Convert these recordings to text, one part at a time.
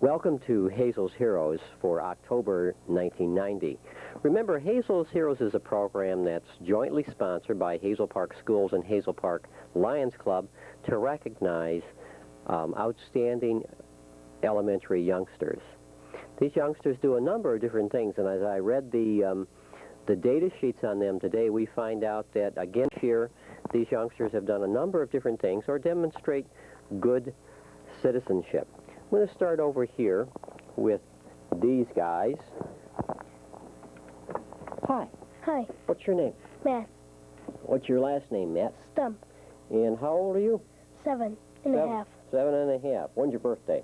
Welcome to Hazel's Heroes for October 1990. Remember, Hazel's Heroes is a program that's jointly sponsored by Hazel Park Schools and Hazel Park Lions Club to recognize outstanding elementary youngsters. These youngsters do a number of different things, and as I read the data sheets on them today, we find out that, again, this year, these youngsters have done a number of different things or demonstrate good citizenship. I'm going to start over here with these guys. Hi. Hi. What's your name? Matt. What's your last name, Matt? Stump. And how old are you? 7 and a half. 7 and a half. When's your birthday?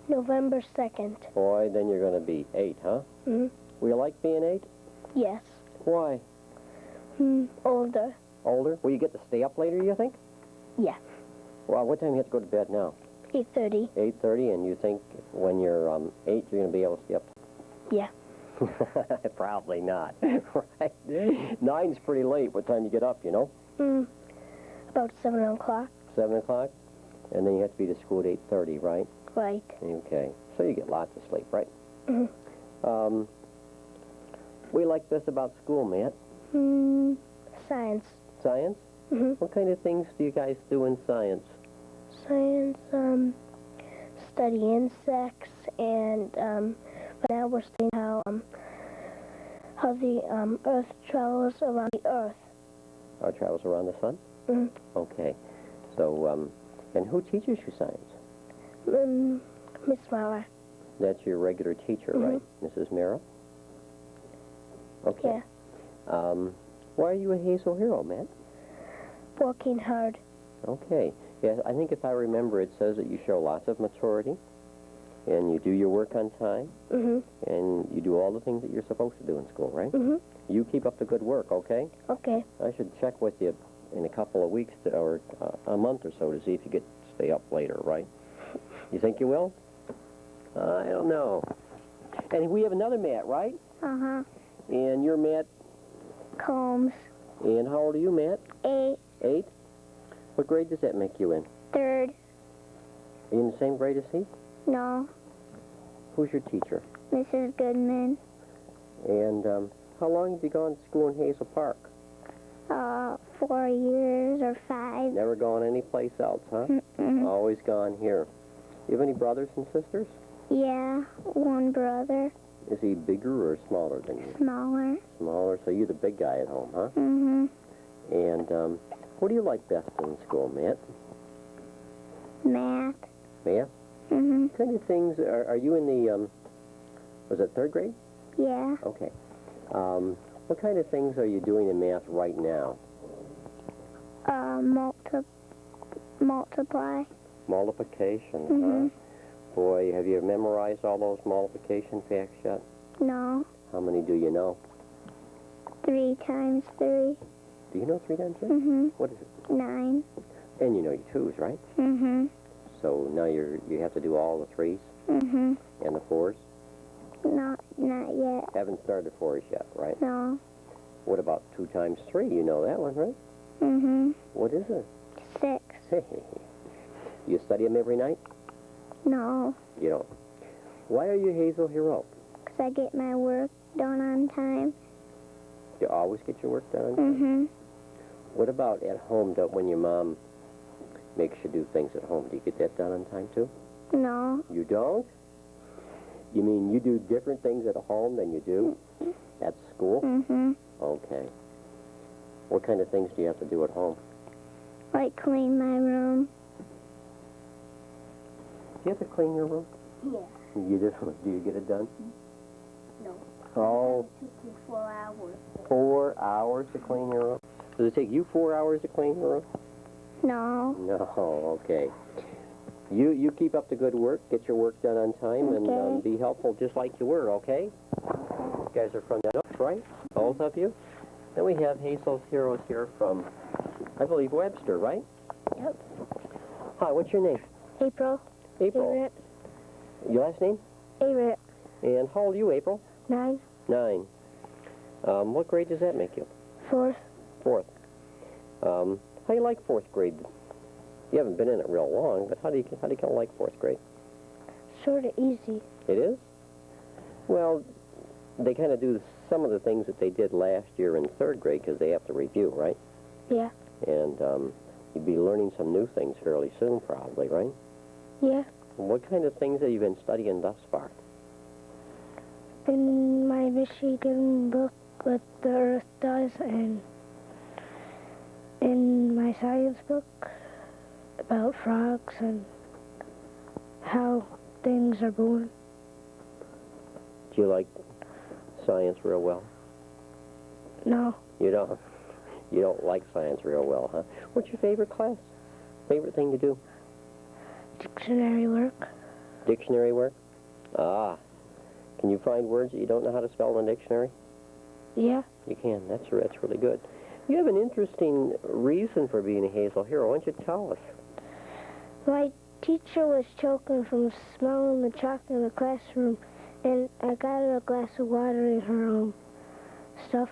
November 2nd. Boy, then you're going to be 8, huh? Mm-hmm. Will you like being 8? Yes. Why? Older. Older? Will you get to stay up later, you think? Yeah. Well, what time do you have to go to bed now? 8:30. 8:30, and you think when you're 8, you're going to be able to stay up? Yeah. Probably not. Right? 9's pretty late. What time do you get up, you know? About 7 o'clock. 7 o'clock? And then you have to be to school at 8:30, right? Right. Okay. So you get lots of sleep, right? Mm-hmm. What do you like best about school, Matt? Science. Science? Mm-hmm. What kind of things do you guys do in science? Science, study insects, and but now we're studying how the Earth travels around the Earth. How it travels around the sun? Mm-hmm. Okay. So, and who teaches you science? Miss Mara. That's your regular teacher, right? Mrs. Mara? Okay. Yeah. Why are you a Hazel hero, Matt? Working hard. Okay. Yeah, I think if I remember, it says that you show lots of maturity, and you do your work on time, and you do all the things that you're supposed to do in school, right? You keep up the good work, okay? Okay. I should check with you in a couple of weeks or a month or so to see if you get to stay up later, right? You think you will? I don't know. And we have another Matt, right? Uh-huh. And you're Matt. Combs. And how old are you, Matt? 8. 8? What grade does that make you in? 3rd. Are you in the same grade as he? No. Who's your teacher? Mrs. Goodman. And how long have you gone to school in Hazel Park? 4 years or 5. Never gone anyplace else, huh? Always gone here. You have any brothers and sisters? Yeah, one brother. Is he bigger or smaller than you? Smaller. Smaller, so you're the big guy at home, huh? And what do you like best in school, Matt? Math. Math? What kind of things, are you in the, was it 3rd grade? Yeah. Okay. What kind of things are you doing in math right now? Multiply. Multiplication, huh? Boy, have you memorized all those multiplication facts yet? No. How many do you know? 3 times 3. Do you know 3 times 3? What is it? 9. And you know your 2's, right? So now you have to do all the 3's? And the 4's? Not yet. Haven't started 4's yet, right? No. What about 2 times 3? You know that one, right? What is it? 6. You study them every night? No. You don't. Why are you Hazel Hero? 'Cause I get my work done on time. You always get your work done on time? What about at home, when your mom makes you do things at home? Do you get that done on time, too? No. You don't? You mean you do different things at home than you do at school? Okay. What kind of things do you have to do at home? Like clean my room. Do you have to clean your room? Yeah. You do? Do you get it done? No. Oh. It took me 4 hours. 4 hours to clean your room? Does it take you 4 hours to clean your room? No. No, okay. You keep up the good work, get your work done on time, and be helpful just like you were, okay? You guys are from the Nooks, right? Both of you? Then we have Hazel's Heroes here from, I believe, Webster, right? Yep. Hi, what's your name? April. April. Favorite. Your last name? Favorite. And how old are you, April? 9. 9. What grade does that make you? 4th. 4th. How do you like 4th grade? You haven't been in it real long, but how do you kind of like 4th grade? sort of easy. It is? Well, they kind of do some of the things that they did last year in third grade because they have to review, right? Yeah. And you'd be learning some new things fairly soon, probably, right? Yeah. What kind of things have you been studying thus far? In my Michigan book, what the Earth does, and in my science book about frogs and how things are born. Do you like science real well? No. You don't? You don't like science real well, huh? What's your favorite class? Favorite thing to do? Dictionary work. Dictionary work? Ah. Can you find words that you don't know how to spell in a dictionary? Yeah. You can. That's really good. You have an interesting reason for being a Hazel hero. Why don't you tell us? My teacher was choking from smelling the chalk in the classroom, and I got her a glass of water in her stuff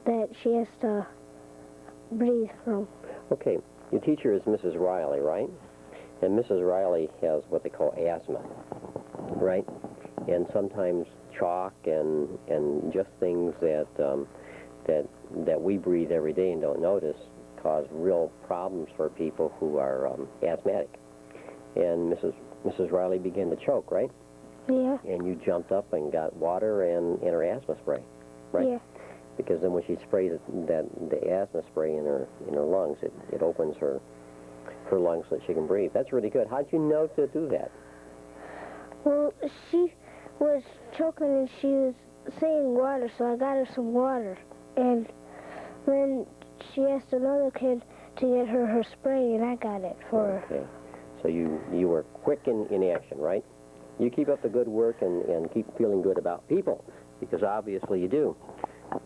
that she has to breathe from. Okay. Your teacher is Mrs. Riley, right? And Mrs. Riley has what they call asthma, right? And sometimes chalk and just things that we breathe every day and don't notice cause real problems for people who are asthmatic. And Mrs. Riley began to choke, right? Yeah. And you jumped up and got water and her asthma spray, right? Yeah. Because then when she sprays the asthma spray in her lungs, it opens her lungs so that she can breathe. That's really good. How'd you know to do that? Well, she was choking and she was saying water, so I got her some water. And then she asked another kid to get her spray, and I got it for her. Okay. So you were quick in action, right? You keep up the good work and keep feeling good about people, because obviously you do.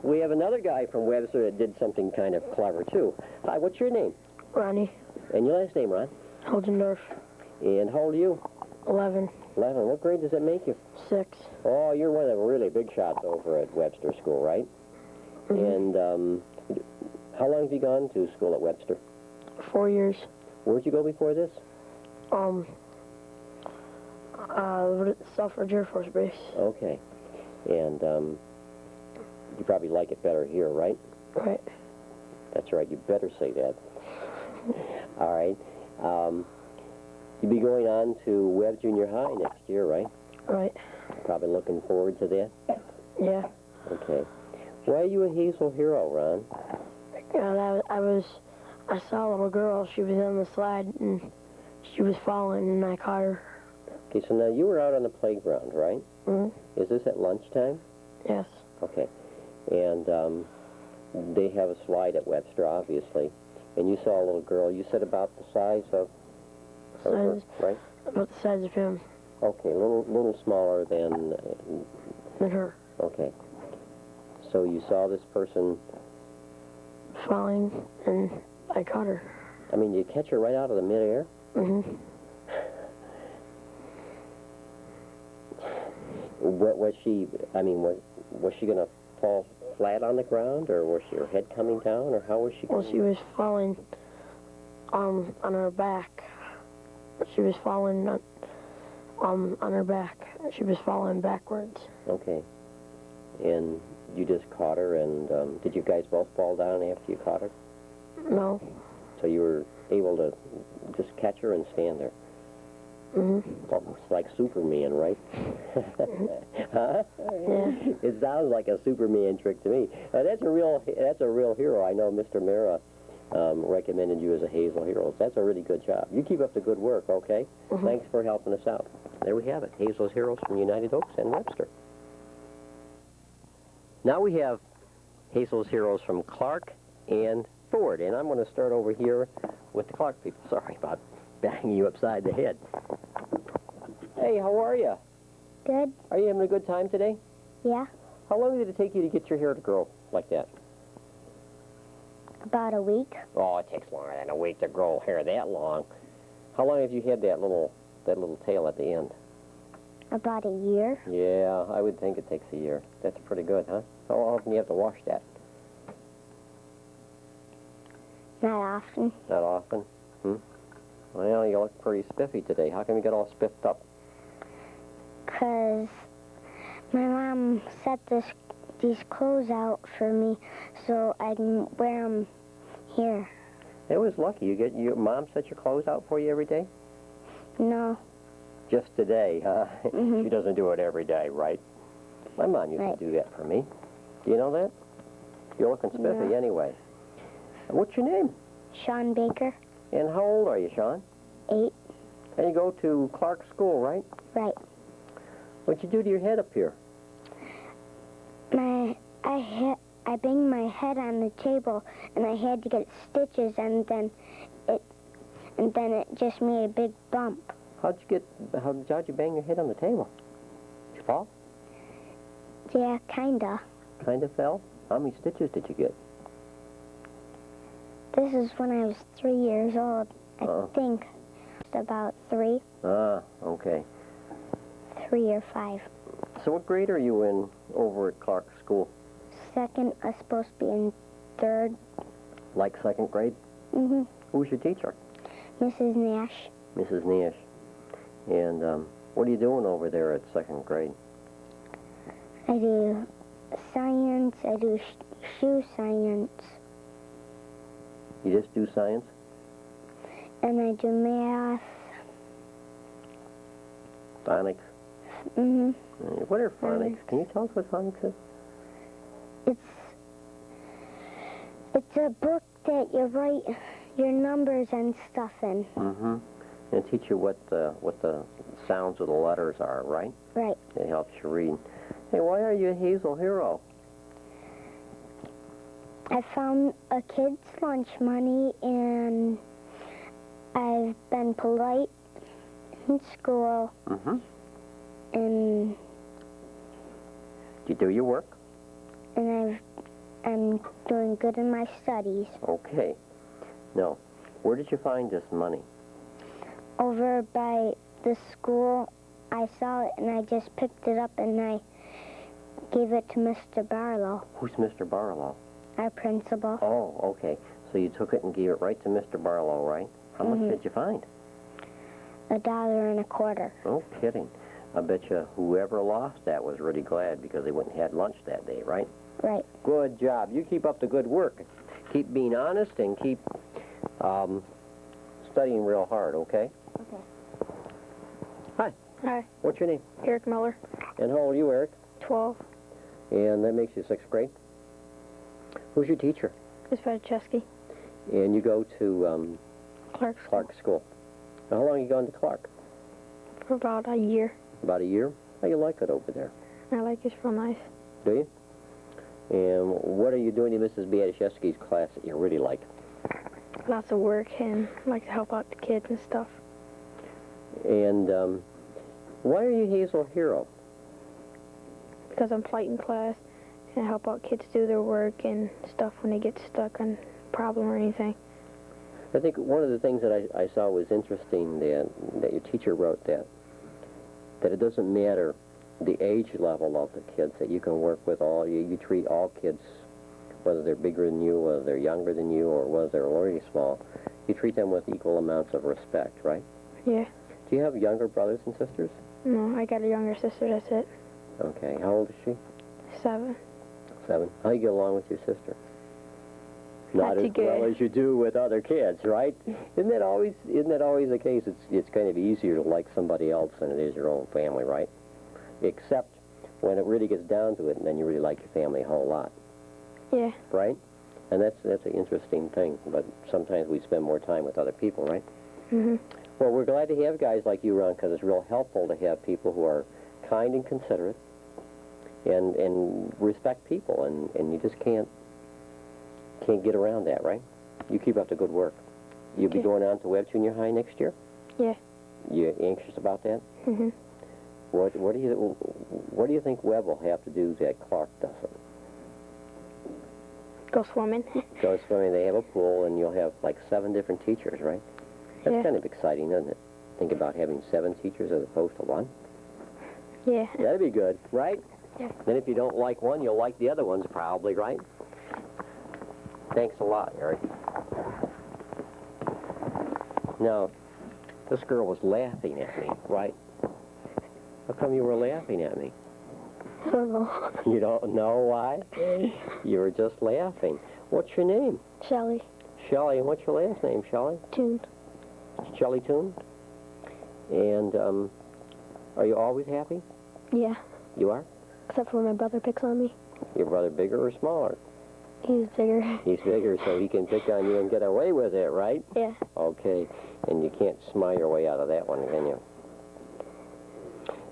We have another guy from Webster that did something kind of clever, too. Hi, what's your name? Ronnie. And your last name, Ron? Holdendorf. And how old are you? 11. 11. What grade does that make you? 6. Oh, you're one of the really big shots over at Webster School, right? Mm-hmm. And how long have you gone to school at Webster? 4 years. Where'd you go before this? Selfridge Air Force Base. Okay. And you probably like it better here, right? Right. That's right. You better say that. All right. You'll be going on to Webb Junior High next year, right? Right. Probably looking forward to that? Yeah. Okay. Why are you a Hazel hero, Ron? I saw a little girl. She was on the slide, and she was falling, and I caught her. Okay, so now you were out on the playground, right? Mm-hmm. Is this at lunchtime? Yes. Okay. And they have a slide at Webster, obviously. And you saw a little girl. You said about the size of her, right? About the size of him. Okay, a little smaller than her. Okay. So you saw this person falling, and I caught her. I mean, you catch her right out of the midair? Mm-hmm. What was she? I mean, was she going to fall flat on the ground, or was her head coming down, or how was she? Well, she was falling on her back. She was falling on her back. She was falling backwards. Okay. And you just caught her, and did you guys both fall down after you caught her? No. So you were able to just catch her and stand there. Mm-hmm. Almost like Superman, right? Huh? Yeah. It sounds like a Superman trick to me. That's a real hero. I know Mr. Mara recommended you as a Hazel hero. That's a really good job. You keep up the good work, okay? Mm-hmm. Thanks for helping us out. There we have it. Hazel's Heroes from United Oaks and Webster. Now we have Hazel's Heroes from Clark and Ford. And I'm going to start over here with the Clark people. Sorry about banging you upside the head. Hey, how are you? Good. Are you having a good time today? Yeah. How long did it take you to get your hair to grow like that? About a week. Oh, it takes longer than a week to grow hair that long. How long have you had that little tail at the end? About a year. Yeah, I would think it takes a year. That's pretty good, huh? How often do you have to wash that? Not often. Not often? Well, you look pretty spiffy today. How come you get all spiffed up? because my mom set these clothes out for me so I can wear them here. It was lucky. Your mom set your clothes out for you every day? No. Just today, huh? Mhm. She doesn't do it every day, right? My mom used to do that for me. Do you know that? You're looking spiffy anyway. What's your name? Sean Baker, And how old are you, Sean? 8. And you go to Clark School, right? Right. What'd you do to your head up here? I banged my head on the table and I had to get stitches and then it just made a big bump. How'd you bang your head on the table? Did you fall? Yeah, kinda. Kind of fell? How many stitches did you get? This is when I was 3 years old. I think about 3 okay. or 5. So what grade are you in over at Clark School? Second, I was supposed to be in 3rd. Like second grade? Mm-hmm. Who's your teacher? Mrs. Nash. Mrs. Nash. And what are you doing over there at second grade? I do science. I do shoe science. You just do science? And I do math. Phonics? Mm-hmm. What are phonics? Can you tell us what phonics is? It's a book that you write your numbers and stuff in. Mm-hmm. And teach you what the sounds of the letters are, right? Right. It helps you read. Hey, why are you a Hazel hero? I found a kid's lunch money, and I've been polite in school, Mm-hmm. and You do your work? and I'm doing good in my studies. Okay. Now, where did you find this money? Over by the school, I saw it, and I just picked it up, and I gave it to Mr. Barlow, Who's Mr. Barlow? our principal. Oh, okay. So you took it and gave it right to Mr. Barlow, right? How much did you find? $1.25. No kidding. I bet you whoever lost that was really glad because they wouldn't have had lunch that day, right? Right. Good job. You keep up the good work. Keep being honest and keep studying real hard, okay? Okay. Hi. Hi, What's your name? Eric Miller, And how old are you, Eric? 12. And that makes you 6th grade. Who's your teacher? Miss Fedchesky, And you go to Clark School, Clark School. Now, how long have you gone to Clark? for about a year. About a year? How you like it over there? I like it, it's real nice. Do you? And what are you doing in Mrs. Biatiszewski's class that you really like? Lots of work and like to help out the kids and stuff. And why are you Hazel Hero? Because I'm polite in class and I help out kids do their work and stuff when they get stuck on a problem or anything. I think one of the things that I saw was interesting that your teacher wrote that it doesn't matter the age level of the kids, that you can work with all, you treat all kids, whether they're bigger than you, whether they're younger than you, or whether they're already small, you treat them with equal amounts of respect, right? Yeah. Do you have younger brothers and sisters? No, I got a younger sister, that's it. Okay. How old is she? 7. 7. How do you get along with your sister? Not as too good. well as you do with other kids, right? Isn't that always the case? It's kind of easier to like somebody else than it is your own family, right? Except when it really gets down to it, and then you really like your family a whole lot, Yeah. right? And that's an interesting thing. But sometimes we spend more time with other people, right? Mhm. Well, we're glad to have guys like you around because it's real helpful to have people who are kind and considerate and respect people, and you just can't get around that, right? You keep up the good work. You'll be Okay. going on to Webb Junior High next year? Yeah. You anxious about that? Mhm. What do you think Webb will have to do that Clark doesn't? Go swimming. Go swimming. They have a pool, and you'll have like 7 different teachers, right? That's Yeah. kind of exciting, isn't it? Think about having 7 teachers as opposed to 1. Yeah. That'd be good, right? Yeah. Then if you don't like one, you'll like the other ones probably, right? Thanks a lot, Eric. Now, this girl was laughing at me, right? How come you were laughing at me? I don't know. You don't know why? You were just laughing. What's your name? Shelly. Shelley. And what's your last name, Shelley? Toon. Shelley Toon? And are you always happy? Yeah. You are? Except for when my brother picks on me. Your brother bigger or smaller? He's bigger. He's bigger, so he can pick on you and get away with it, right? Yeah. Okay. And you can't smile your way out of that one, can you?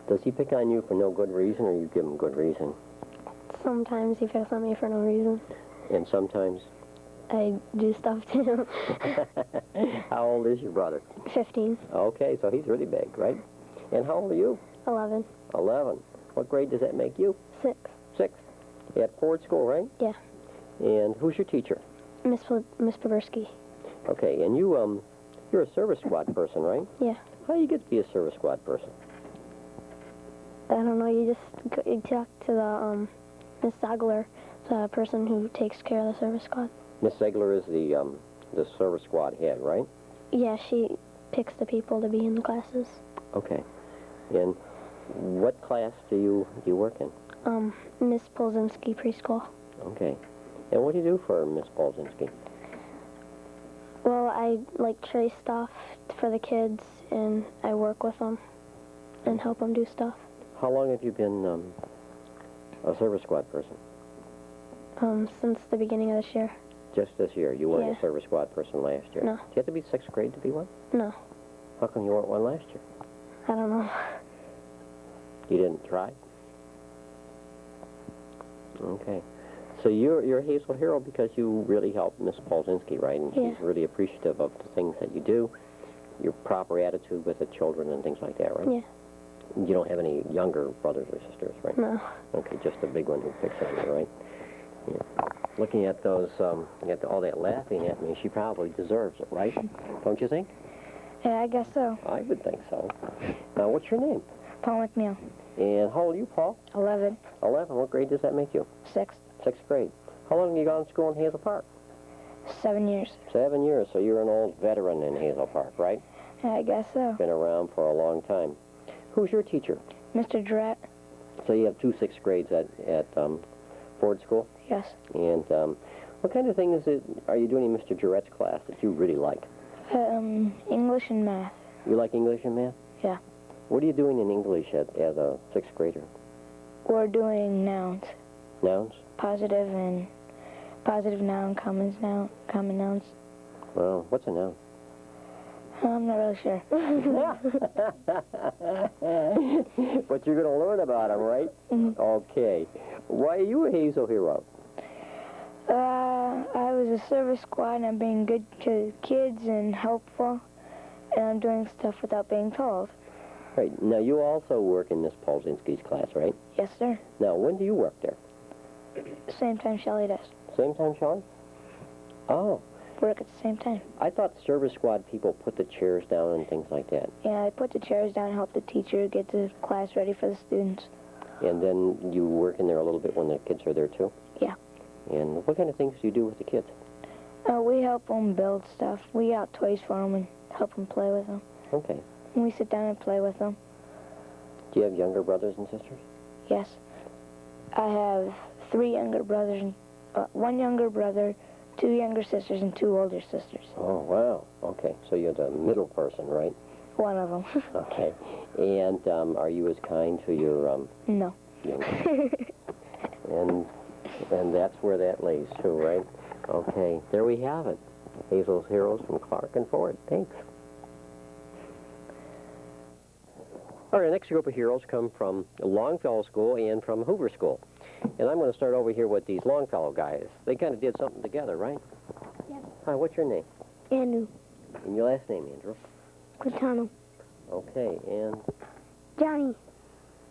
Does he pick on you for no good reason, or you give him good reason? Sometimes he picks on me for no reason. And sometimes? I do stuff to him. How old is your brother? 15. Okay, so he's really big, right? And how old are you? 11. 11. What grade does that make you? 6. 6. At Ford School, right? Yeah. And who's your teacher? Miss Paversky. Okay, and you're a service squad person, right? Yeah. How do you get to be a service squad person? I don't know, you talk to the, Miss Zagler, the person who takes care of the service squad. Miss Zegler is the service squad head, right? Yeah, she picks the people to be in the classes. Okay. And what class do you work in? Miss Polzinski preschool. Okay. And what do you do for Miss Polzinski? Well, I trace stuff for the kids, and I work with them and help them do stuff. How long have you been a service squad person? Since the beginning of this year. Just this year. You weren't Yeah. a service squad person last year. No. Did you have to be 6th grade to be one? No, How come you weren't one last year? I don't know. You didn't try? Okay. So you're a Hazel hero because you really helped Miss Polzinski, right? And Yeah. she's really appreciative of the things that you do, your proper attitude with the children and things like that, right? Yeah. You don't have any younger brothers or sisters, right? No. Okay, just the big one who picks on you, right? Yeah. Looking at those, at all that laughing at me, she probably deserves it, right? Don't you think? Yeah, I guess so. I would think so. Now, what's your name? Paul McNeil. And how old are you, Paul? 11. 11. What grade does that make you? 6. 6th grade. How long have you gone to school in Hazel Park? 7 years. 7 years, so you're an old veteran in Hazel Park, right? Yeah, I guess so. Been around for a long time. Who's your teacher? Mr. Durrett. So you have 2 6th grades at Ford School? Yes. And what kind of things are you doing in Mr. Jarrett's class that you really like? English and math. You like English and math? Yeah. What are you doing in English as a 6th grader? We're doing nouns. Nouns? Positive noun, common nouns. Well, what's a noun? I'm not really sure. But you're going to learn about them, right? Mhm. Okay. Why are you a Hazel hero? I was a service squad and I'm being good to kids and helpful, and I'm doing stuff without being told. Right. Now, you also work in Miss Polzinski's class, right? Yes, sir. Now, when do you work there? Same time Shelley does. Same time, Sean? Oh, Work at the same time. I thought service squad people put the chairs down and things like that. Yeah, I put the chairs down and help the teacher get the class ready for the students. And then you work in there a little bit when the kids are there, too? Yeah. And what kind of things do you do with the kids? We help them build stuff. We got toys for them and help them play with them. Okay. And we sit down and play with them. Do you have younger brothers and sisters? Yes. I have 3 younger brothers, and 1 younger brother, 2 younger sisters, and 2 older sisters. Oh, wow. Okay. So you're the middle person, right? One of them. Okay. And are you as kind to your No. younger? and that's where that lays, too, right? Okay. There we have it. Hazel's Heroes from Clark and Ford. Thanks. All right, our next group of heroes come from Longfellow School and from Hoover School. And I'm going to start over here with these Longfellow guys. They kind of did something together, right? Yeah. Hi, what's your name? Andrew. And your last name, Andrew? Quintano. Okay, and Johnny.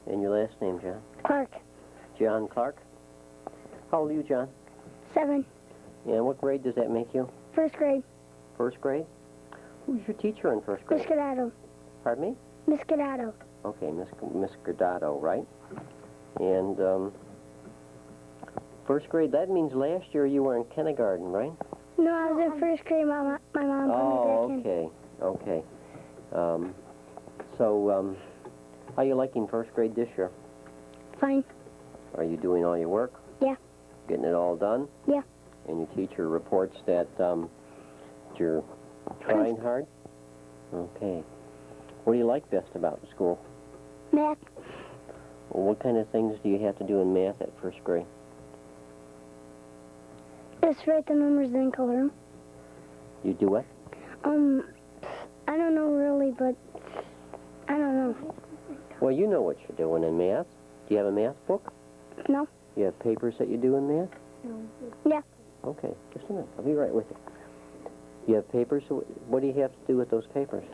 your last name, John? Clark. John Clark? How old are you, John? 7. And what grade does that make you? 1st grade. 1st grade? Who's your teacher in 1st grade? Miss Gaddato. Pardon me? Miss Gaddato. Okay, Miss Gardado, right? And 1st grade, that means last year you were in kindergarten, right? No, I was in 1st grade. My mom put me back in. Okay. So How are you liking first grade this year? Fine. Are you doing all your work? Yeah. Getting it all done? Yeah. And your teacher reports that you're trying hard? Okay. What do you like best about school? Math. Well, what kind of things do you have to do in math at first grade? Just write the numbers and color them. You do what? I don't know really, but I don't know. Well, you know what you're doing in math. Do you have a math book? No. You have papers that you do in math? Yeah. Okay, just a minute. I'll be right with you. You have papers? So what do you have to do with those papers?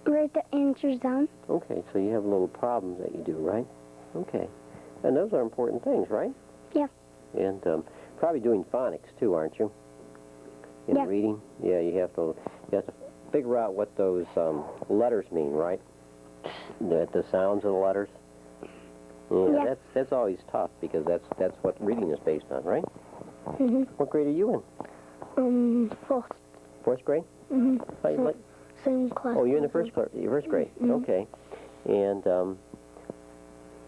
Write the answers down. Okay, so you have little problems that you do, right? Okay. And those are important things, right? Yeah. And probably doing phonics, too, aren't you? In Yeah. reading? Yeah, you have to figure out what those letters mean, right? The sounds of the letters. Yeah. That's always tough because that's what reading is based on, right? Mhm. What grade are you in? Fourth. Fourth grade? Mhm. How you like? Same class. Oh, you're in the first grade. Mhm. Okay. And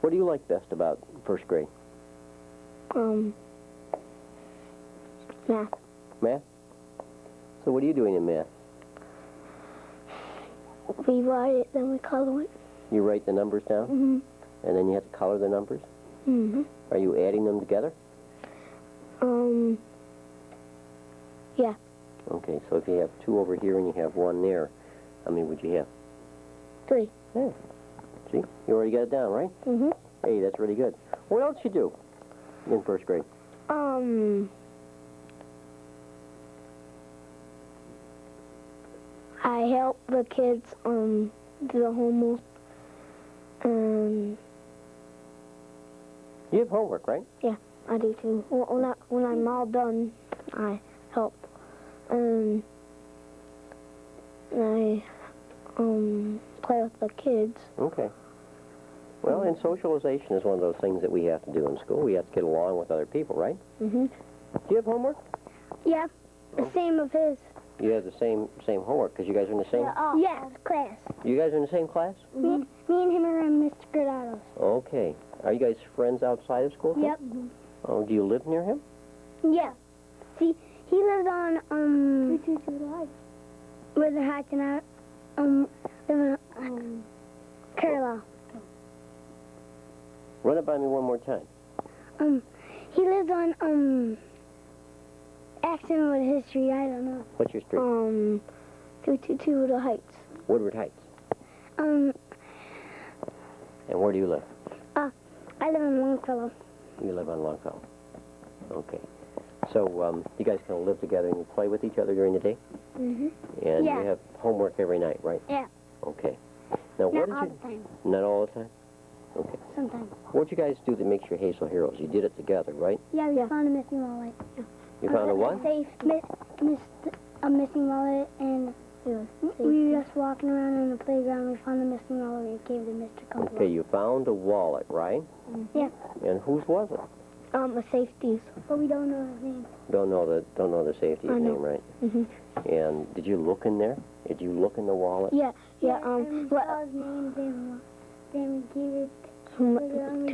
what do you like best about first grade? Math. Math? So what are you doing in math? We write it, then we color it. You write the numbers down, Mhm. and then you have to color the numbers? Mhm. Are you adding them together? Yeah. Okay, so if you have 2 over here and you have 1 there, how many would you have? 3. Yeah. See? You already got it down, right? Mhm. Hey, that's really good. What else you do in first grade? I help the kids do the homework. You have homework, right? Yeah, I do too. When I'm all done, I help. I play with the kids. Okay. Well, and socialization is one of those things that we have to do in school. We have to get along with other people, right? Mhm. Do you have homework? Yeah, the same of his. You have the same homework because you guys are in the same. Yeah, class. You guys are in the same class? Me and him are in Mr. Gradado's. Okay. Are you guys friends outside of school? too? Yep. Oh, do you live near him? Yeah. See, he lives on where the Heights and I live in Carlisle. Run it by me one more time. He lives on Accident with History. I don't know. What's your street? 222 the Heights. Woodward Heights. Um, And where do you live? I live in Longfellow. You live on Longfellow. Okay. So you guys kind of live together and you play with each other during the day? Mhm. And Yeah. you have homework every night, right? Yeah. Okay. Now, what Not all did the you... time. Not all the time? Okay. Sometimes. What'd you guys do that makes your Hazel Heroes? You did it together, right? Yeah, we found a missing wallet. You found a what? Missed a missing wallet, and we were just walking around in the playground. We found the missing wallet. We gave it to Mr. Cumberland. Okay, you found a wallet, right? Yeah. And whose was it? A safety's. But we don't know his name. Don't know the safety's I know. name, right? Mhm. And did you look in there? Did you look in the wallet? Yeah. Yeah. And we saw his name, then we gave it To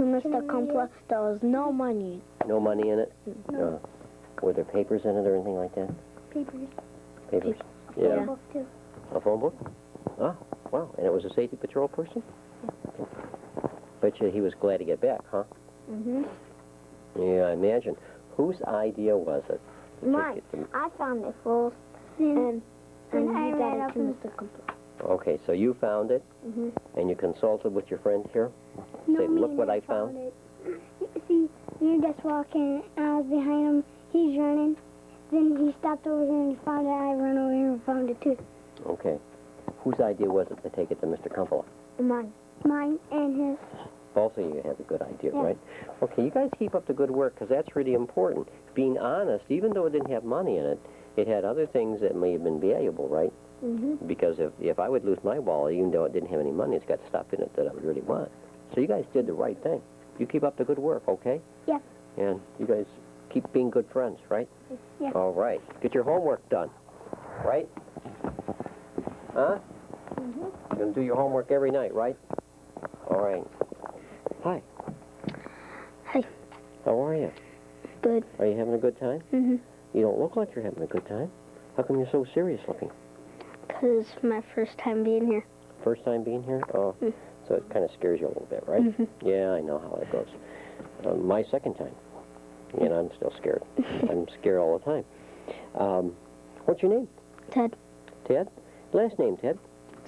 Mr. Cumberland, there was no money. No money in it? No. Were there papers in it or anything like that? papers. Papers? A Yeah. book too. A phone book? Ah, wow. And it was a safety patrol person? Bet you he was glad to get back, huh? Mhm. Yeah, I imagine. Whose idea was it? to take Mine. it to- I found it first, And and I he ran got it up to and- Mr. Cumberland. Okay, so you found it, Mhm. and you consulted with your friend here? No, Say, me look and what Dad I found. it. See, we were just walking, and I was behind him. He's running. Then he stopped over here and he found it. I ran over here and found it too. Okay. Whose idea was it to take it to Mr. Cumberland? Mine. Mine and his. Both of you have a good idea, Yeah. right? Okay, you guys keep up the good work because that's really important. Being honest, even though it didn't have money in it, it had other things that may have been valuable, right? Mhm. Because if I would lose my wallet, even though it didn't have any money, it's got stuff in it that I would really want. So you guys did the right thing. You keep up the good work, okay? Yeah. And you guys keep being good friends, right? Yeah. All right. Get your homework done, right? Huh? Mhm. You're going to do your homework every night, right? All right. Hi. Hi. How are you? Good. Are you having a good time? Mm-hmm. You don't look like you're having a good time. How come you're so serious looking? Because it's my first time being here. First time being here? Oh, so it kind of scares you a little bit, right? Mm-hmm. Yeah, I know how that goes. My second time, and I'm still scared. I'm scared all the time. What's your name? Ted. Ted? Last name, Ted.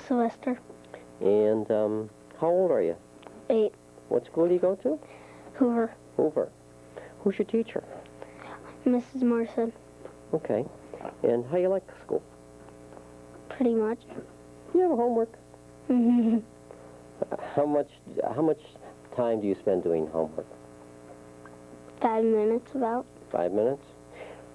Sylvester. And how old are you? 8. What school do you go to? Hoover. Hoover. Who's your teacher? Mrs. Morrison. Okay. And how you like school? Pretty much. You have homework. Mm-hmm. How much time do you spend doing homework? 5 minutes about. 5 minutes?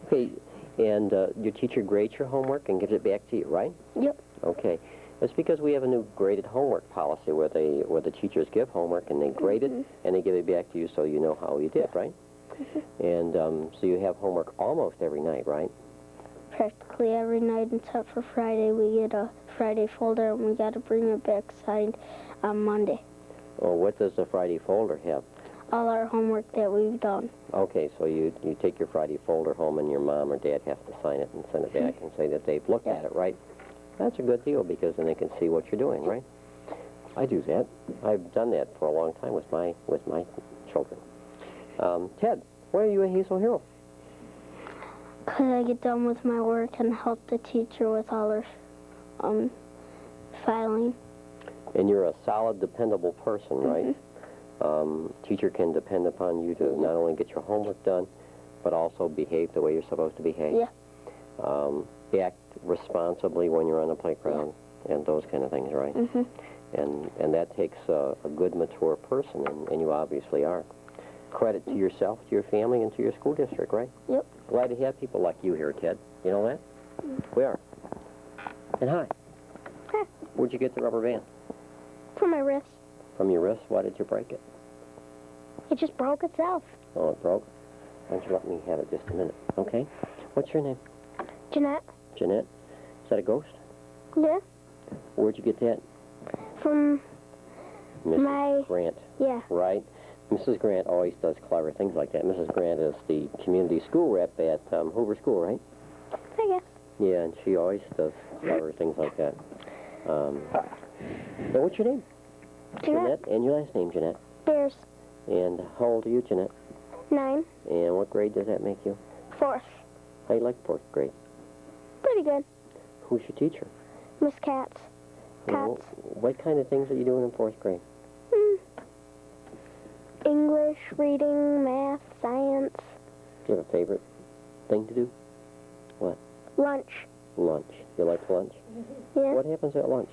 Okay. And your teacher grades your homework and gives it back to you, right? Yep. Okay. That's because we have a new graded homework policy where the teachers give homework and they grade it and they give it back to you so you know how you did, right? And so you have homework almost every night, right? Practically every night except for Friday. We get a Friday folder and we got to bring it back signed on Monday. Oh, what does the Friday folder have? All our homework that we've done. Okay, so you take your Friday folder home and your mom or dad has to sign it and send it back and say that they've looked at it, right? That's a good deal because then they can see what you're doing, right? I do that. I've done that for a long time with my children. Ted, why are you a Hazel hero? Because I get done with my work and help the teacher with all her filing. And you're a solid, dependable person, right? Teacher can depend upon you to not only get your homework done, but also behave the way you're supposed to behave. Yeah. Act responsibly when you're on the playground and those kind of things, right? And that takes a good, mature person, and you obviously are. Credit to yourself, to your family, and to your school district, right? Yep. Glad to have people like you here, Ted. You know that? We are. And hi. Hi. Where'd you get the rubber band? For my wrist. From your wrist? Why did you break it? It just broke itself. Oh, it broke? Why don't you let me have it just a minute, okay? What's your name? Jeanette. Jeanette? Is that a ghost? Yeah. Where'd you get that? From Mrs. my... Grant. Yeah. Right? Mrs. Grant always does clever things like that. Mrs. Grant is the community school rep at Hoover School, right? I guess. Yeah, and she always does clever things like that. Now, what's your name? Jeanette. And your last name, Jeanette. Bears. And how old are you, Jeanette? 9. And what grade does that make you? 4th. How you like 4th grade? Pretty good. Who's your teacher? Miss Katz. Well, Katz. what kind of things are you doing in 4th grade? English, reading, math, science. Do you have a favorite thing to do? What? Lunch. Lunch. You like lunch? Yeah. What happens at lunch?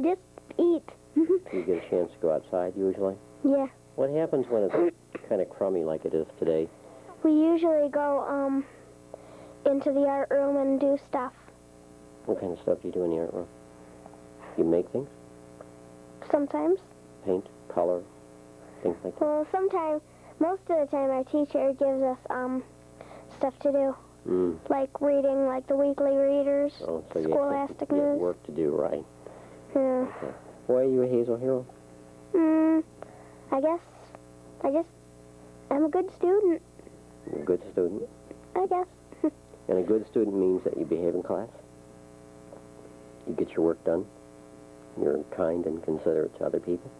Just eat. Do you get a chance to go outside usually? Yeah. What happens when it's kind of crummy like it is today? We usually go into the art room and do stuff. What kind of stuff do you do in the art room? You make things? Sometimes. Paint, color, things like that? Well, sometimes, most of the time, our teacher gives us stuff to do. Like reading, like the weekly readers, Oh, so Scholastic you have News. work to do, right? Yeah. Okay. Why are you a Hazel hero? I guess I'm a good student. You're a good student. I guess. And a good student means that you behave in class. You get your work done. You're kind and considerate to other people.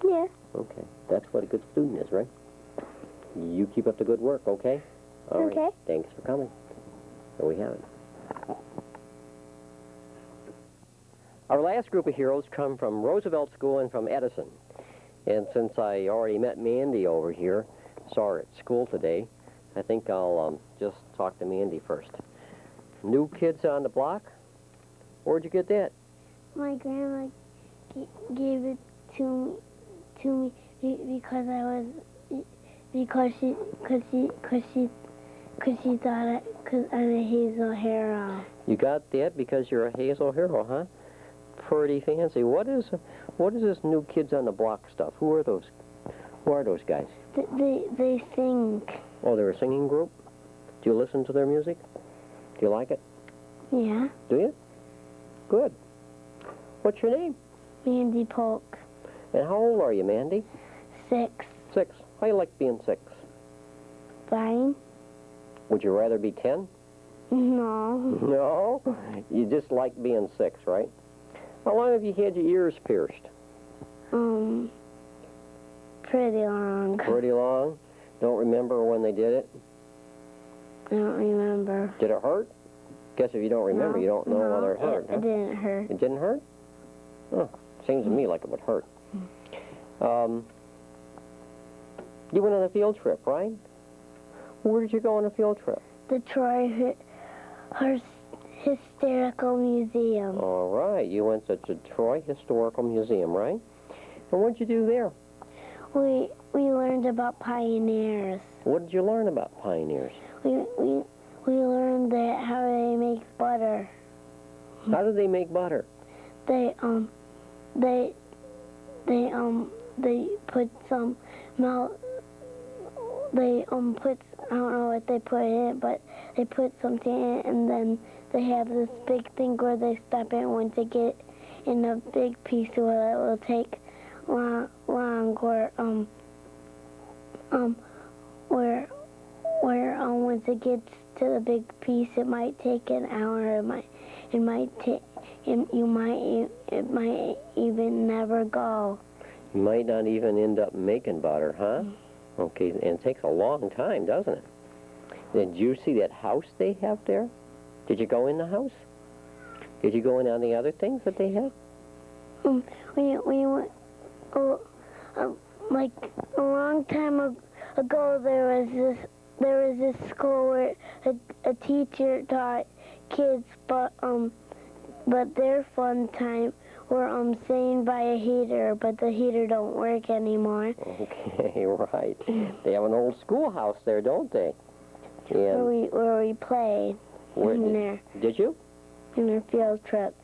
Yeah. Okay. That's what a good student is, right? You keep up the good work, okay? All right. Okay. Thanks for coming. There we have it. Our last group of heroes come from Roosevelt School and from Edison. And since I already met Mandy over here, saw her at school today, I think I'll just talk to Mandy first. New Kids on the Block? Where'd you get that? My grandma gave it to me because she thought I'm a Hazel hero. You got that because you're a Hazel hero, huh? Pretty fancy. What is this New Kids on the Block stuff? Who are those guys? They sing. Oh, they're a singing group? Do you listen to their music? Do you like it? Yeah. Do you? Good. What's your name? Mandy Polk. And how old are you, Mandy? 6. 6. How you like being 6? Fine? Would you rather be 10? No. No? You just like being 6, right? How long have you had your ears pierced? Pretty long. Pretty long? Don't remember when they did it? I don't remember. Did it hurt? Guess if you don't remember, No. you don't know whether it hurt. It didn't hurt. It didn't hurt? Oh, seems to me like it would hurt. You went on a field trip, right? Where did you go on a field trip? The Troy Hysterical Museum. All right, you went to the Troy Historical Museum, right? And what did you do there? We learned about pioneers. What did you learn about pioneers? We learned that how they make butter. How did they make butter? They put some milk. They put, I don't know what they put in it, but they put something in it, and then they have this big thing where they step in once they get in a big piece where it will take long where once it gets to the big piece, it might take an hour. It might even never go. You might not even end up making butter, huh? Okay, and it takes a long time, doesn't it? Did you see that house they have there? Did you go in the house? Did you go in on the other things that they have? We went, like a long time ago. There was this school where a teacher taught kids, but their fun time were saying by a heater, but the heater don't work anymore. Okay, right. They have an old schoolhouse there, don't they? And Where we played in there. Did you? In our field trip,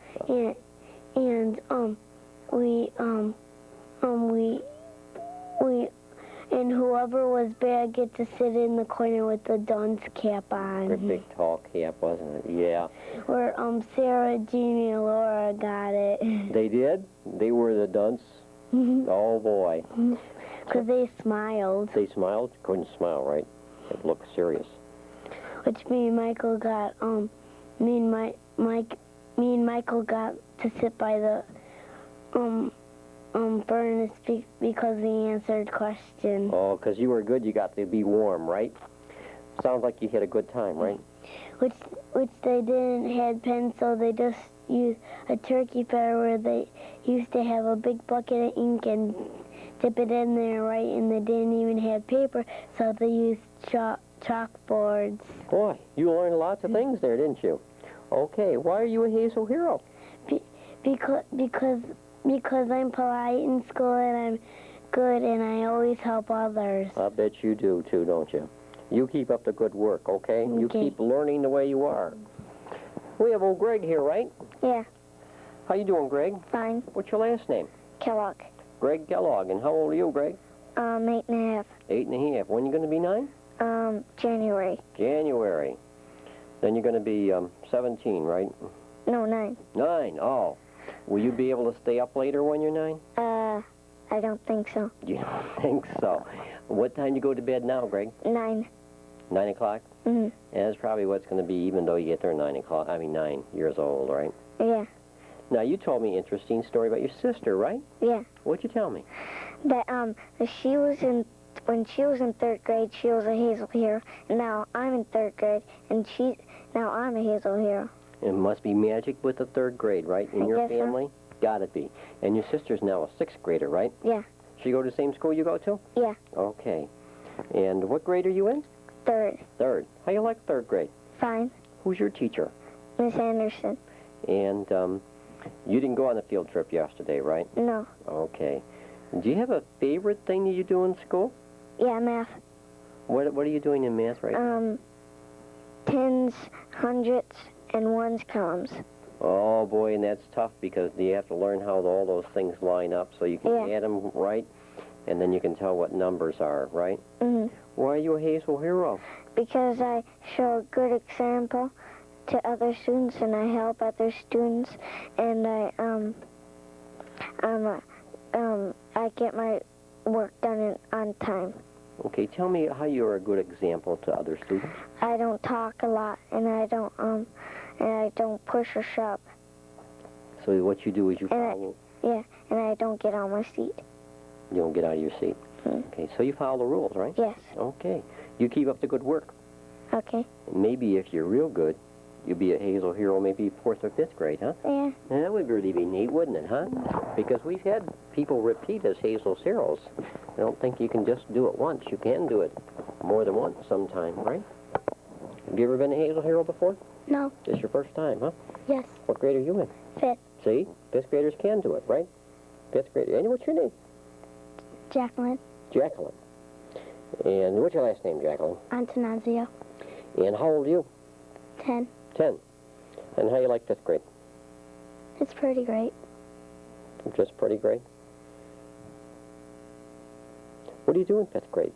and whoever was bad get to sit in the corner with the dunce cap on. A big tall cap, wasn't it? Yeah. Where Sarah, Jeannie, and Laura got it. They did? They were the dunce? Oh, boy. Because they smiled. They smiled? Couldn't smile, right? It looked serious. Which me and Michael got, me and Michael got to sit by the, furnace because we answered questions. Oh, because you were good, you got to be warm, right? Sounds like you had a good time, right? Which they didn't have pens, so they just used a turkey feather where they used to have a big bucket of ink and dip it in there, right? And they didn't even have paper, so they used chalkboards. Boy, you learned lots of things there, didn't you? Okay, why are you a Hazel hero? Because I'm polite in school and I'm good and I always help others. I bet you do, too, don't you? You keep up the good work, okay? You keep learning the way you are. We have old Greg here, right? Yeah. How you doing, Greg? Fine. What's your last name? Kellogg. Greg Kellogg. And how old are you, Greg? 8.5. 8.5. When are you going to be 9? January. January. Then you're going to be 17, right? No, 9. 9. Oh. Will you be able to stay up later when you're 9? I don't think so. You don't think so. What time do you go to bed now, Greg? 9. 9 o'clock? Mm-hmm. And that's probably what's going to be even though you get there 9 years old, right? Yeah. Now, you told me an interesting story about your sister, right? Yeah. What'd you tell me? That when she was in 3rd grade, she was a Hazel hero, and now I'm in 3rd grade, and now I'm a Hazel hero. It must be magic with the 3rd grade, right? In your family? Got to be. And your sister's now a 6th grader, right? Yeah. She go to the same school you go to? Yeah. Okay. And what grade are you in? 3rd. 3rd. How you like 3rd grade? Fine. Who's your teacher? Miss Anderson. And you didn't go on the field trip yesterday, right? No. Okay. Do you have a favorite thing that you do in school? Yeah, math. What are you doing in math right now? Tens, hundreds, and ones comes. Oh, boy, and that's tough because you have to learn how all those things line up so you can add them right, and then you can tell what numbers are, right? Mm-hmm. Why are you a Hazel hero? Because I show a good example to other students, and I help other students, and I get my work done on time. Okay, tell me how you're a good example to other students. I don't talk a lot, and I don't push or shove. So what you do is you And follow. And I don't get on my seat. You don't get out of your seat. Okay, so you follow the rules, right? Yes. Okay. You keep up the good work. Okay. And maybe if you're real good, you'll be a Hazel hero maybe 4th or 5th grade, huh? Yeah. And that would really be neat, wouldn't it, huh? Because we've had people repeat as Hazel's heroes. I don't think you can just do it once. You can do it more than once sometime, right? Have you ever been a Hazel hero before? No. This your first time, huh? Yes. What grade are you in? 5th. See? 5th graders can do it, right? 5th grader. And what's your name? Jacqueline. Jacqueline. And what's your last name, Jacqueline? Antonazio. And how old are you? 10. 10. And how you like 5th grade? It's pretty great. Just pretty great. What do you do in 5th grade?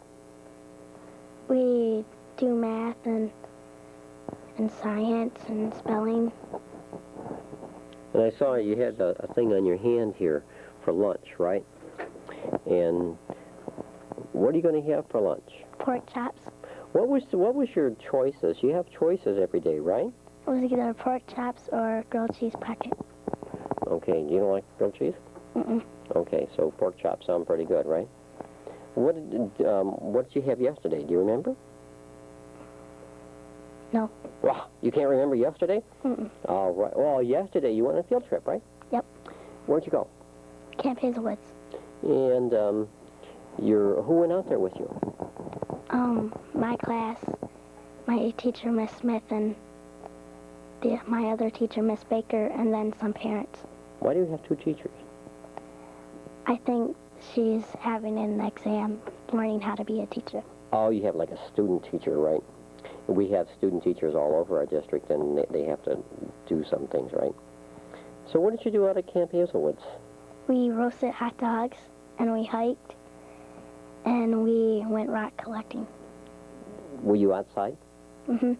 We do math and science and spelling. And I saw you had a thing on your hand here for lunch, right? And what are you going to have for lunch? Pork chops. What was your choices? You have choices every day, right? It was either pork chops or grilled cheese pocket. Okay. You don't like grilled cheese? Mm-mm. Okay. So pork chops sound pretty good, right? What did you have yesterday? Do you remember? No. Wow. You can't remember yesterday? Mm-mm. All right. Well, yesterday you went on a field trip, right? Yep. Where'd you go? Camp Hazelwoods. And who went out there with you? My class, my teacher, Miss Smith, and my other teacher, Miss Baker, and then some parents. Why do you have 2 teachers? I think she's having an exam, learning how to be a teacher. Oh, you have like a student teacher, right? We have student teachers all over our district, and they have to do some things, right? So what did you do out at Camp Hazelwoods? We roasted hot dogs, and we hiked, and we went rock collecting. Were you outside? Mm-hmm.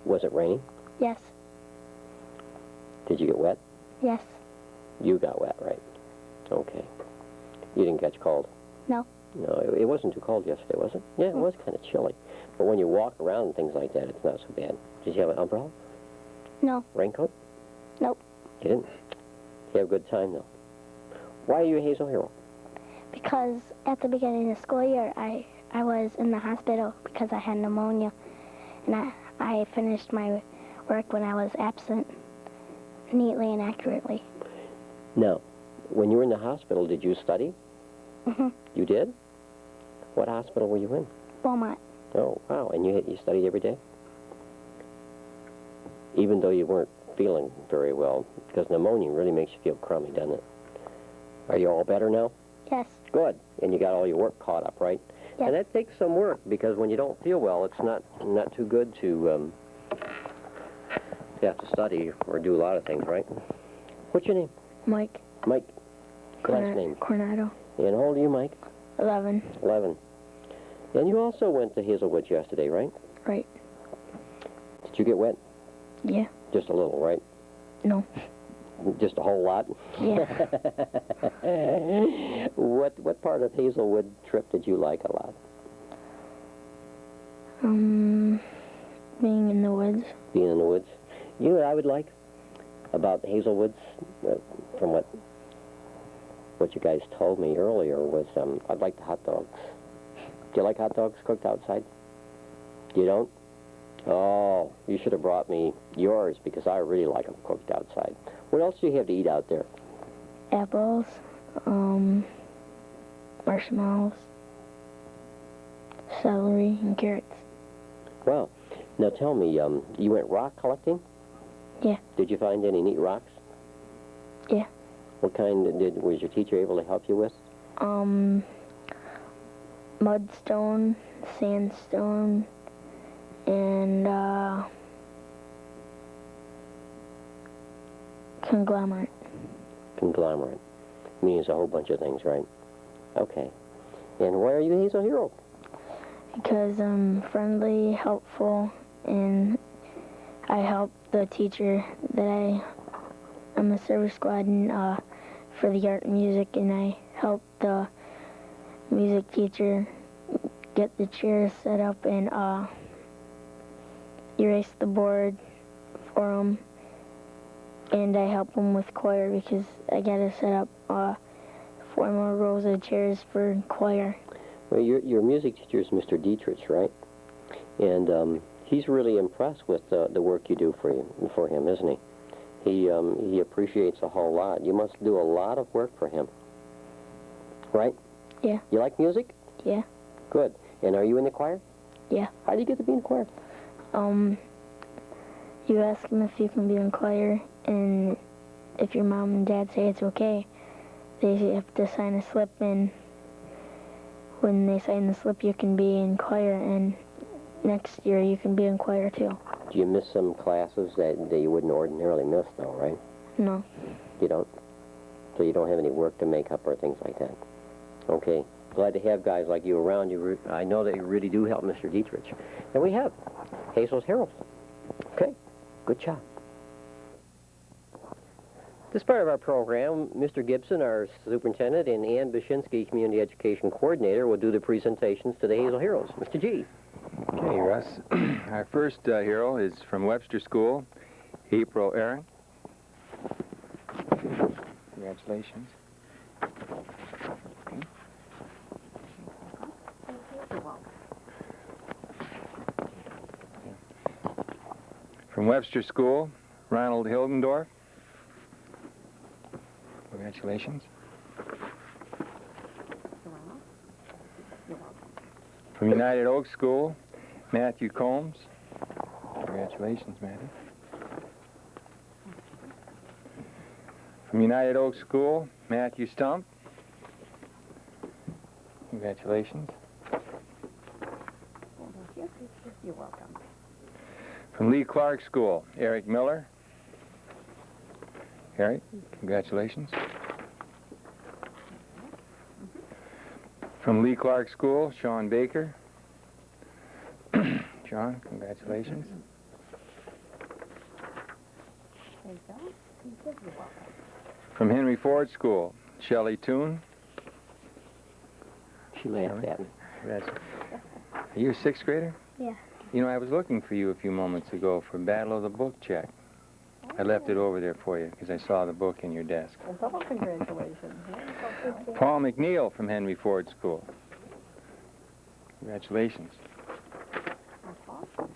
Was it raining? Yes. Did you get wet? Yes. You got wet, right? Okay. You didn't catch cold? No. No, it wasn't too cold yesterday, was it? Yeah, it was kind of chilly. But when you walk around and things like that, it's not so bad. Did you have an umbrella? No. Raincoat? Nope. You didn't? You have a good time, though. Why are you a Hazel hero? Because at the beginning of the school year, I was in the hospital because I had pneumonia, and I finished my work when I was absent neatly and accurately. Now, when you were in the hospital, did you study? Mm-hmm. You did? What hospital were you in? Beaumont. Oh, wow. And you studied every day? Even though you weren't feeling very well, because pneumonia really makes you feel crummy, doesn't it? Are you all better now? Yes. Good. And you got all your work caught up, right? Yes. And that takes some work, because when you don't feel well, it's not too good to have to study or do a lot of things, right? What's your name? Mike. Mike. Last name. Coronado. And how old are you, Mike? 11. 11. And you also went to Hazelwood yesterday, right? Right. Did you get wet? Yeah. Just a little, right? No. Just a whole lot? Yeah. What part of Hazelwood trip did you like a lot? Being in the woods. Being in the woods. You know what I would like about Hazelwoods, from what you guys told me earlier, was I'd like the hot dogs. Do you like hot dogs cooked outside? You don't? Oh, you should have brought me yours, because I really like them cooked outside. What else do you have to eat out there? Apples. Marshmallows. Celery and carrots. Wow. Now tell me, you went rock collecting? Yeah. Did you find any neat rocks? Yeah. What kind was your teacher able to help you with? Mudstone, sandstone, and conglomerate. Conglomerate. Means a whole bunch of things, right? Okay. And why are you a Hazel hero? Because I'm friendly, helpful, and I help the teacher that I'm a service squad, and for the art and music, and I helped the music teacher get the chairs set up and erase the board for them. And I help them with choir because I gotta set up 4 more rows of chairs for choir. Well, your music teacher is Mr. Dietrich, right? And he's really impressed with the work you do for him, isn't he? He appreciates a whole lot. You must do a lot of work for him, right? Yeah. You like music? Yeah. Good. And are you in the choir? Yeah. How do you get to be in the choir? You ask them if you can be in choir, and if your mom and dad say it's okay, they have to sign a slip, and when they sign the slip, you can be in choir, and next year you can be in choir too. Do you miss some classes that you wouldn't ordinarily miss, though, right? No. You don't? So you don't have any work to make up or things like that? Okay. Glad to have guys like you around. I know that you really do help Mr. Dietrich. And we have Hazel's Herald. Okay. Good job. This part of our program, Mr. Gibson, our superintendent, and Ann Bashinsky, community education coordinator, will do the presentations to the Hazel Heroes. Mr. G. Okay, Russ. Our first hero is from Webster School, April Aaron. Congratulations. Okay. From Webster School, Ronald Hildendorf. Congratulations. From United Oak School, Matthew Combs. Congratulations, Matthew. From United Oak School, Matthew Stump. Congratulations. You're welcome. From Lee Clark School, Eric Miller. Eric, congratulations. From Lee Clark School, Sean Baker. Sean, congratulations. There you go. You're welcome. From Henry Ford School, Shelley Toon. She laughed at me. Are you a 6th grader? Yeah. You know, I was looking for you a few moments ago for Battle of the Book check. I left it over there for you because I saw the book in your desk. Well, double congratulations. Paul McNeil from Henry Ford School. Congratulations. That's awesome.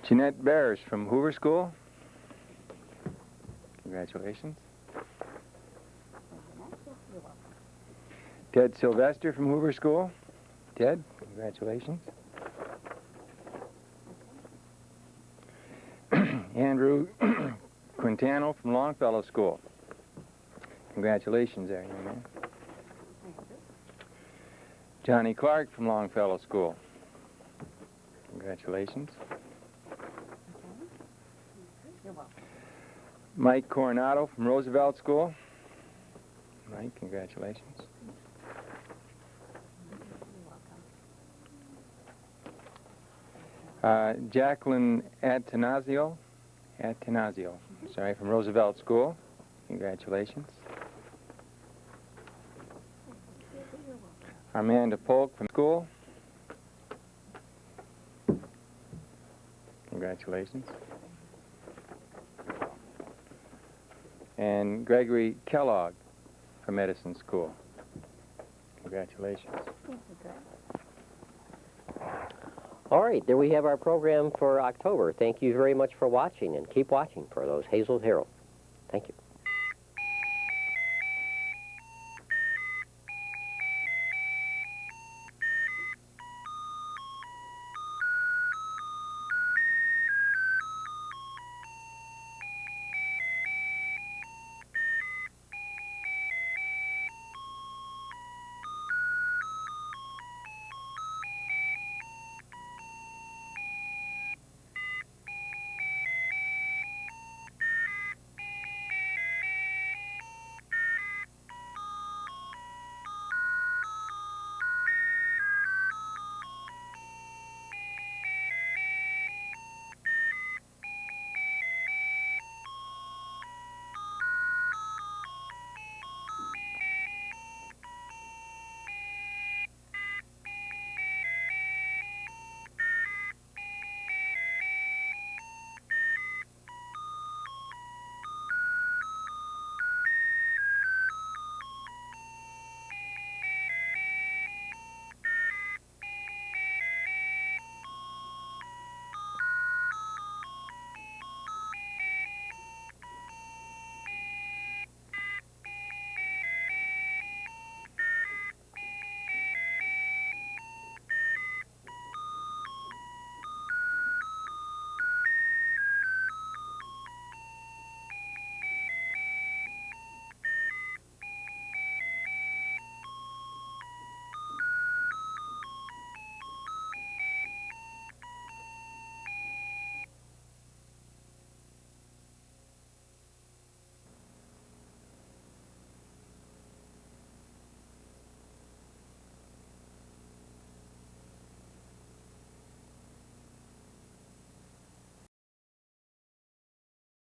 Jeanette Bears from Hoover School. Congratulations. You're welcome. Ted Sylvester from Hoover School. Ted, congratulations. Andrew Quintano from Longfellow School. Congratulations there, young man. Johnny Clark from Longfellow School. Congratulations. You're welcome. Mike Coronado from Roosevelt School. Mike, congratulations. Jacqueline Atanasio, from Roosevelt School. Congratulations. Armanda Polk from school. Congratulations. And Gregory Kellogg from Edison School. Congratulations. All right, there we have our program for October. Thank you very much for watching, and keep watching for those Hazel Herald. Thank you.